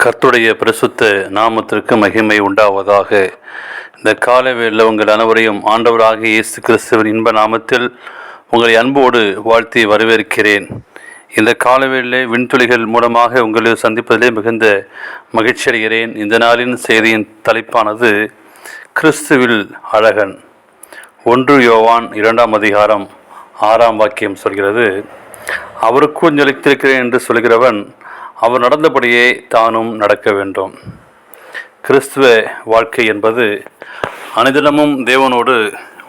கர்த்தருடைய பரிசுத்த நாமத்திற்கு மகிமை உண்டாவதாக. இந்த காலவேளையில் உங்கள் அனைவரையும் ஆண்டவராகிய இயேசு கிறிஸ்துவின் இன்ப நாமத்தில் உங்களை அன்போடு வாழ்த்தி வரவேற்கிறேன். இந்த காலவேளையில் விண்துளிகள் மூலமாக உங்களை சந்திப்பதிலே மிகுந்த மகிழ்ச்சி அடைகிறேன். இந்த நாளின் செய்தியின் தலைப்பானது கிறிஸ்துவில் அழகன். 1 யோவான் 2 அதிகாரம் 6 வாக்கியம் சொல்கிறது, அவருக்குள் நிலைத்திருக்கிறேன் என்று சொல்கிறவன் அவர் நடந்தபடியே தானும் நடக்க வேண்டும். கிறிஸ்துவ வாழ்க்கை என்பது அனுதினமும் தேவனோடு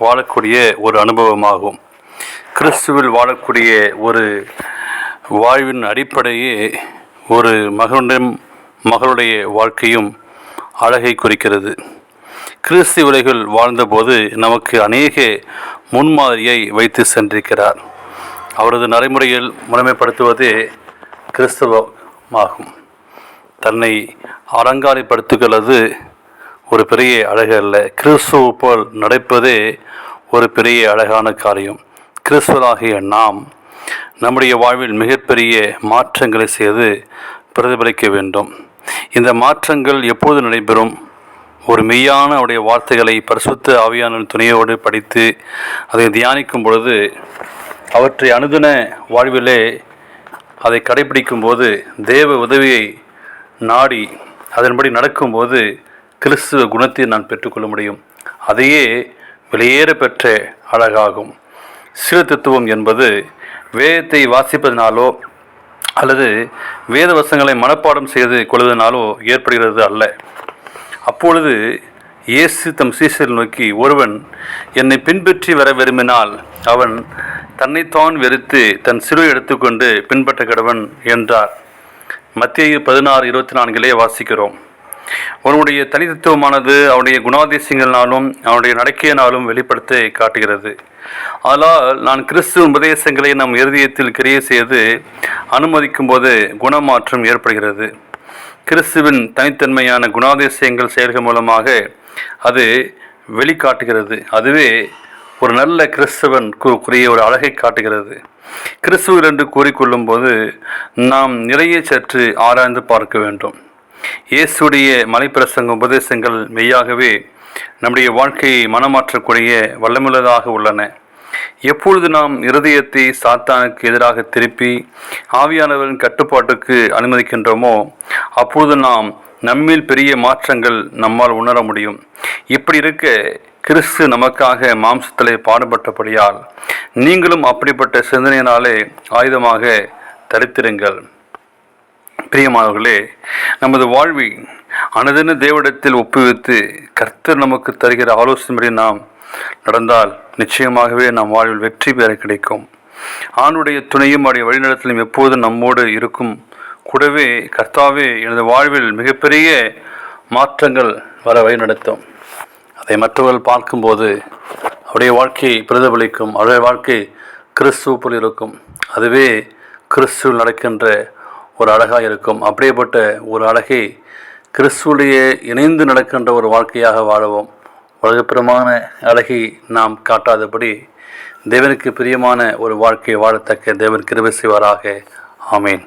வாழக்கூடிய ஒரு அனுபவமாகும். கிறிஸ்துவில் வாழக்கூடிய ஒரு வாழ்வின் அடிப்படையே ஒரு மகளுடைய வாழ்க்கையும் அழகை குறிக்கிறது. கிறிஸ்து உலகில் வாழ்ந்தபோது நமக்கு அநேக முன்மாதிரியை வைத்து சென்றிருக்கிறார். அவரது நடைமுறையில் முறைமைப்படுத்துவதே கிறிஸ்தவமாகும். தன்னை அலங்காரப்படுத்துகிறது ஒரு பெரிய அழகு அல்ல. கிறிஸ்துவ போல் நடப்பதே ஒரு பெரிய அழகான காரியம். கிறிஸ்துவராகிய நாம் நம்முடைய வாழ்வில் மிகப்பெரிய மாற்றங்களை செய்து பிரதிபலிக்க வேண்டும். இந்த மாற்றங்கள் எப்போது நடைபெறும்? ஒரு மெய்யான அவருடைய வார்த்தைகளை பரிசுத்த ஆவியான துணையோடு படித்து அதை தியானிக்கும் பொழுது, அவற்றை அனுதின வாழ்விலே அதை கடைபிடிக்கும் போது, தேவ உதவியை நாடி அதன்படி நடக்கும்போது கிறிஸ்துவ குணத்தை நான் பெற்றுக்கொள்ள முடியும். அதையே வெளியேற பெற்ற அழகாகும். சீர்திருத்துவம் என்பது வேதத்தை வாசிப்பதனாலோ அல்லது வேத வசனங்களை மனப்பாடம் செய்து கொள்வதனாலோ ஏற்படுகிறது அல்ல. அப்பொழுது இயேசு தம் சீஷரை நோக்கி, ஒருவன் என்னை பின்பற்றி வர விரும்பினால் அவன் தன்னைத்தான் வெறுத்து தன் சிலுவை எடுத்துக்கொண்டு பின்பற்ற கடவன் என்றார். மத்தேயு 16:24 வாசிக்கிறோம். அவனுடைய தனித்துவமானது அவனுடைய குணாதிசயங்களினாலும் அவனுடைய நடக்கையினாலும் வெளிப்படுத்த காட்டுகிறது. ஆனால் நான் கிறிஸ்துவ உபதேசங்களை நம் இருதயத்தில் கிரியை செய்து அனுமதிக்கும் போது குணமாற்றம் ஏற்படுகிறது. கிறிஸ்துவின் தனித்தன்மையான குணாதிசயங்கள் செயல்கள் மூலமாக அது வெளிக்காட்டுகிறது. அதுவே ஒரு நல்ல கிறிஸ்தவன் குறிய ஒரு அழகை காட்டுகிறது. கிறிஸ்துவர் என்று கூறிக்கொள்ளும் போது நாம் நிறைய சற்று ஆராய்ந்து பார்க்க வேண்டும். இயேசுடைய மலைப்பிரசங்க உபதேசங்கள் மெய்யாகவே நம்முடைய வாழ்க்கையை மனமாற்றக்கூடிய வல்லமுள்ளதாக உள்ளன. எப்பொழுது நாம் இருதயத்தை சாத்தானுக்கு எதிராக திருப்பி ஆவியானவரின் கட்டுப்பாட்டுக்கு அனுமதிக்கின்றோமோ அப்பொழுது நாம் நம்மில் பெரிய மாற்றங்கள் நம்மால் உணர முடியும். இப்படி இருக்க கிறிஸ்து நமக்காக மாம்சத்திலே பாடுபட்டபடியால் நீங்களும் அப்படிப்பட்ட சிந்தனையினாலே ஆயுதமாக தரித்திருங்கள். பிரியமானவர்களே, நமது வாழ்வை அனுதின தேவனிடத்தில் ஒப்புவித்து கர்த்தர் நமக்கு தருகிற ஆலோசனைப்படி நாம் நடந்தால் நிச்சயமாகவே நம் வாழ்வில் வெற்றி பெற கிடைக்கும். ஆணுடைய துணையும் அவருடைய வழிநடத்தலும் எப்போதும் நம்மோடு இருக்கும். கூடவே கர்த்தாவே எனது வாழ்வில் மிகப்பெரிய மாற்றங்கள் வர வழிநடத்தும். அதை மற்றவர்கள் பார்க்கும்போது அவருடைய வாழ்க்கையை பிரதிபலிக்கும். அவருடைய வாழ்க்கை கிறிஸ்துவ போல் இருக்கும். அதுவே கிறிஸ்துவில் நடக்கின்ற ஒரு அழகாக இருக்கும். அப்படியேப்பட்ட ஒரு அழகை கிறிஸ்துவுடைய இணைந்து நடக்கின்ற ஒரு வாழ்க்கையாக வாழவும். உலகப்பிரமான அழகை நாம் காட்டாதபடி தேவனுக்கு பிரியமான ஒரு வாழ்க்கையை வாழத்தக்க தேவன் கிருபை செய்வாராக. ஆமேன்.